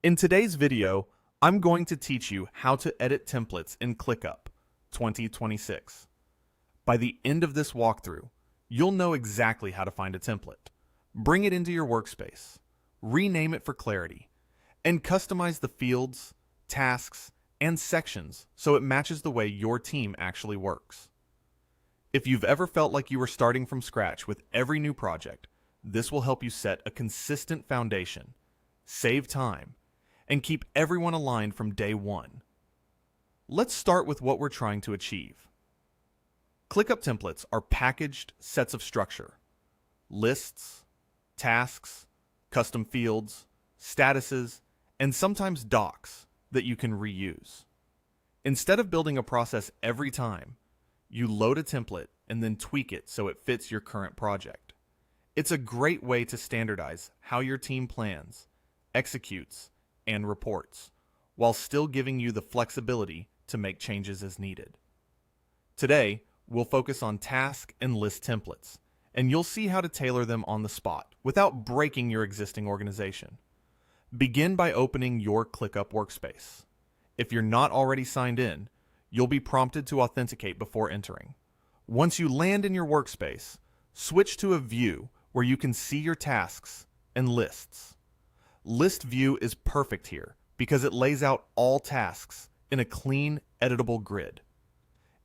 In today's video, I'm going to teach you how to edit templates in Clickup 2026. By the end of this walkthrough, you'll know exactly how to find a template, bring it into your workspace, rename it for clarity, and customize the fields, tasks, and sections so it matches the way your team actually works. If you've ever felt like you were starting from scratch with every new project, this will help you set a consistent foundation, save time, and keep everyone aligned from day one. Let's start with what we're trying to achieve. Clickup templates are packaged sets of structure, lists, tasks, custom fields, statuses, and sometimes docs that you can reuse. Instead of building a process every time, you load a template and then tweak it so it fits your current project. It's a great way to standardize how your team plans, executes, and reports, while still giving you the flexibility to make changes as needed. Today, we'll focus on task and list templates, and you'll see how to tailor them on the spot without breaking your existing organization. Begin by opening your Clickup workspace. If you're not already signed in, you'll be prompted to authenticate before entering. Once you land in your workspace, switch to a view where you can see your tasks and lists. List view is perfect here because it lays out all tasks in a clean, editable grid.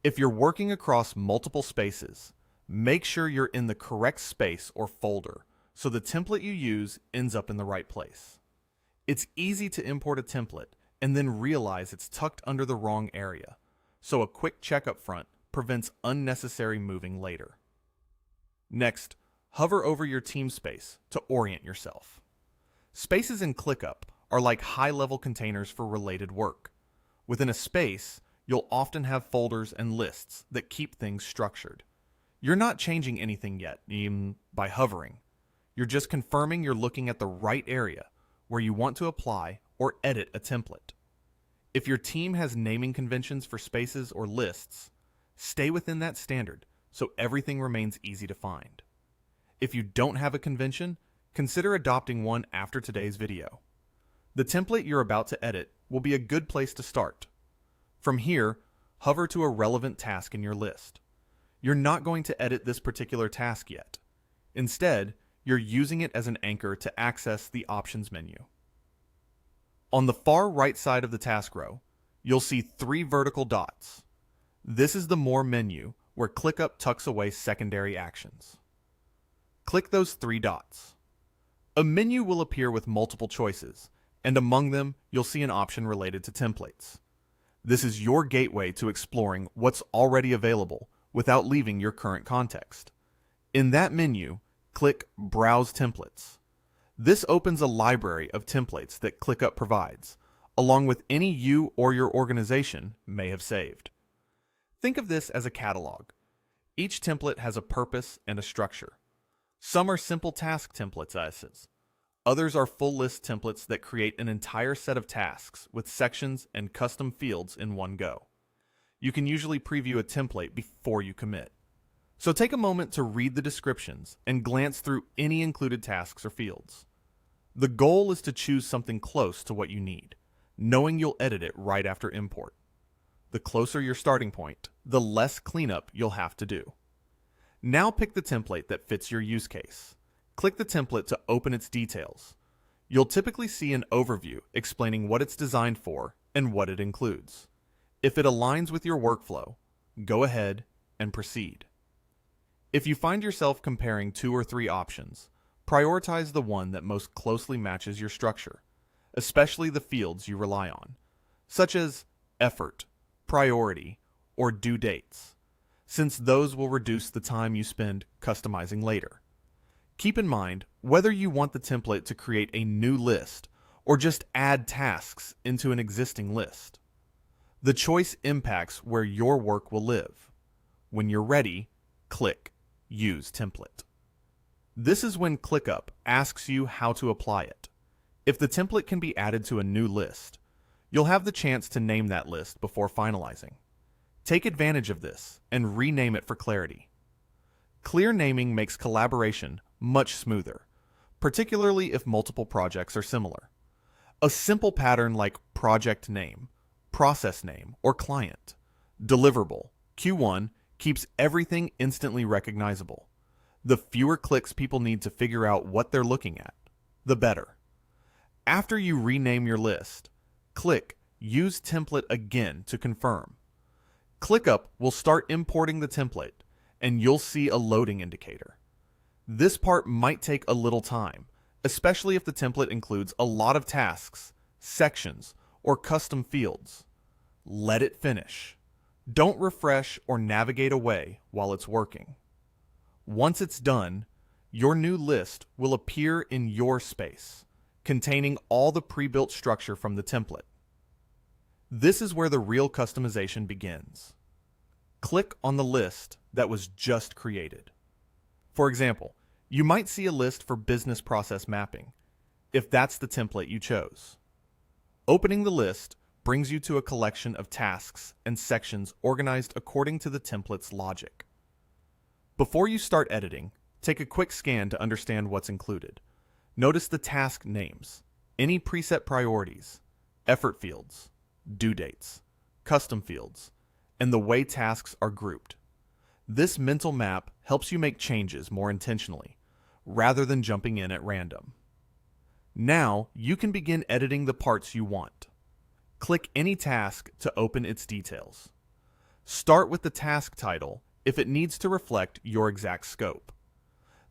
If you're working across multiple spaces, make sure you're in the correct space or folder so the template you use ends up in the right place. It's easy to import a template and then realize it's tucked under the wrong area, so a quick check up front prevents unnecessary moving later. Next, hover over your team space to orient yourself. Spaces in Clickup are like high-level containers for related work. Within a space, you'll often have folders and lists that keep things structured. You're not changing anything yet, even by hovering. You're just confirming you're looking at the right area where you want to apply or edit a template. If your team has naming conventions for spaces or lists, stay within that standard so everything remains easy to find. If you don't have a convention, consider adopting one after today's video. The template you're about to edit will be a good place to start. From here, hover to a relevant task in your list. You're not going to edit this particular task yet. Instead, you're using it as an anchor to access the options menu. On the far right side of the task row, you'll see 3 vertical dots. This is the More menu where Clickup tucks away secondary actions. Click those 3 dots. A menu will appear with multiple choices, and among them, you'll see an option related to templates. This is your gateway to exploring what's already available without leaving your current context. In that menu, click Browse Templates. This opens a library of templates that Clickup provides, along with any you or your organization may have saved. Think of this as a catalog. Each template has a purpose and a structure. Some are simple task templates as others are full list templates that create an entire set of tasks with sections and custom fields in one go. You can usually preview a template before you commit. So take a moment to read the descriptions and glance through any included tasks or fields. The goal is to choose something close to what you need, knowing you'll edit it right after import. The closer your starting point, the less cleanup you'll have to do. Now pick the template that fits your use case. Click the template to open its details. You'll typically see an overview explaining what it's designed for and what it includes. If it aligns with your workflow, go ahead and proceed. If you find yourself comparing 2 or 3 options, prioritize the one that most closely matches your structure, especially the fields you rely on, such as effort, priority, or due dates, since those will reduce the time you spend customizing later. Keep in mind whether you want the template to create a new list or just add tasks into an existing list. The choice impacts where your work will live. When you're ready, click Use Template. This is when Clickup asks you how to apply it. If the template can be added to a new list, you'll have the chance to name that list before finalizing. Take advantage of this and rename it for clarity. Clear naming makes collaboration much smoother, particularly if multiple projects are similar. A simple pattern like project name, process name, or client. Deliverable, Q1, keeps everything instantly recognizable. The fewer clicks people need to figure out what they're looking at, the better. After you rename your list, click Use Template again to confirm. Clickup will start importing the template, and you'll see a loading indicator. This part might take a little time, especially if the template includes a lot of tasks, sections, or custom fields. Let it finish. Don't refresh or navigate away while it's working. Once it's done, your new list will appear in your space, containing all the pre-built structure from the template. This is where the real customization begins. Click on the list that was just created. For example, you might see a list for business process mapping, if that's the template you chose. Opening the list brings you to a collection of tasks and sections organized according to the template's logic. Before you start editing, take a quick scan to understand what's included. Notice the task names, any preset priorities, effort fields, due dates, custom fields, and the way tasks are grouped. This mental map helps you make changes more intentionally, rather than jumping in at random. Now, you can begin editing the parts you want. Click any task to open its details. Start with the task title if it needs to reflect your exact scope.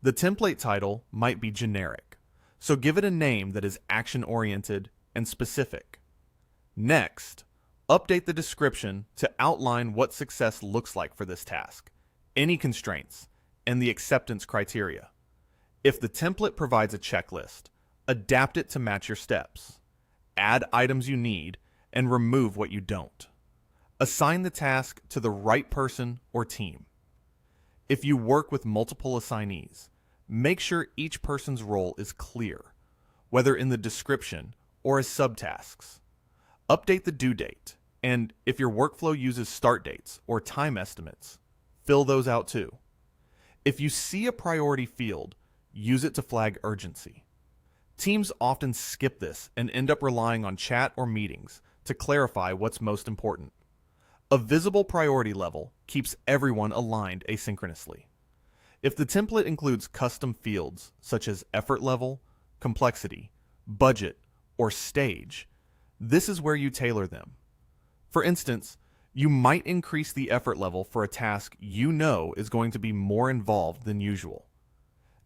The template title might be generic, so give it a name that is action-oriented and specific. Next, update the description to outline what success looks like for this task, any constraints, and the acceptance criteria. If the template provides a checklist, adapt it to match your steps. Add items you need and remove what you don't. Assign the task to the right person or team. If you work with multiple assignees, make sure each person's role is clear, whether in the description or as subtasks. Update the due date, and if your workflow uses start dates or time estimates, fill those out too. If you see a priority field, use it to flag urgency. Teams often skip this and end up relying on chat or meetings to clarify what's most important. A visible priority level keeps everyone aligned asynchronously. If the template includes custom fields such as effort level, complexity, budget, or stage, this is where you tailor them. For instance, you might increase the effort level for a task you know is going to be more involved than usual.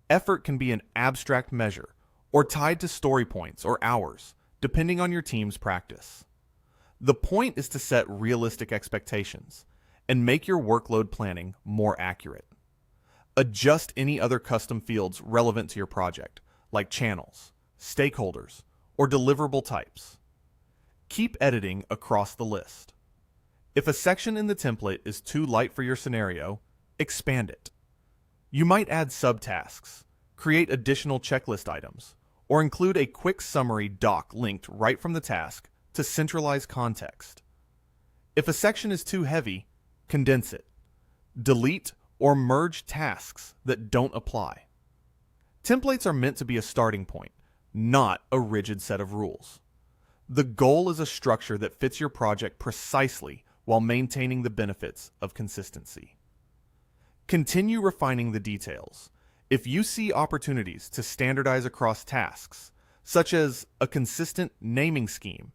Effort can be an abstract measure or tied to story points or hours, depending on your team's practice. The point is to set realistic expectations and make your workload planning more accurate. Adjust any other custom fields relevant to your project, like channels, stakeholders, or deliverable types. Keep editing across the list. If a section in the template is too light for your scenario, expand it. You might add subtasks, create additional checklist items, or include a quick summary doc linked right from the task to centralize context. If a section is too heavy, condense it. Delete or merge tasks that don't apply. Templates are meant to be a starting point, not a rigid set of rules. The goal is a structure that fits your project precisely while maintaining the benefits of consistency. Continue refining the details. If you see opportunities to standardize across tasks, such as a consistent naming scheme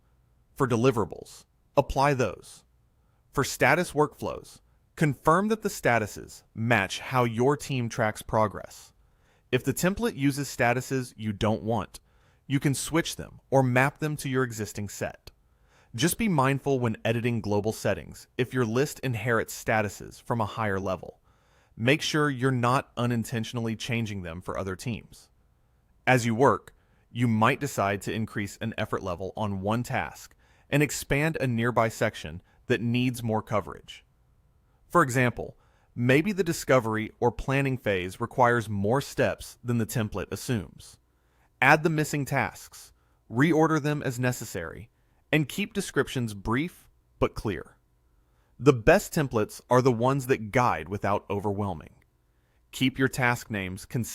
for deliverables, apply those. For status workflows, confirm that the statuses match how your team tracks progress. If the template uses statuses you don't want, you can switch them or map them to your existing set. Just be mindful when editing global settings if your list inherits statuses from a higher level. Make sure you're not unintentionally changing them for other teams. As you work, you might decide to increase an effort level on one task and expand a nearby section that needs more coverage. For example, maybe the discovery or planning phase requires more steps than the template assumes. Add the missing tasks, reorder them as necessary, and keep descriptions brief but clear. The best templates are the ones that guide without overwhelming. Keep your task names consistent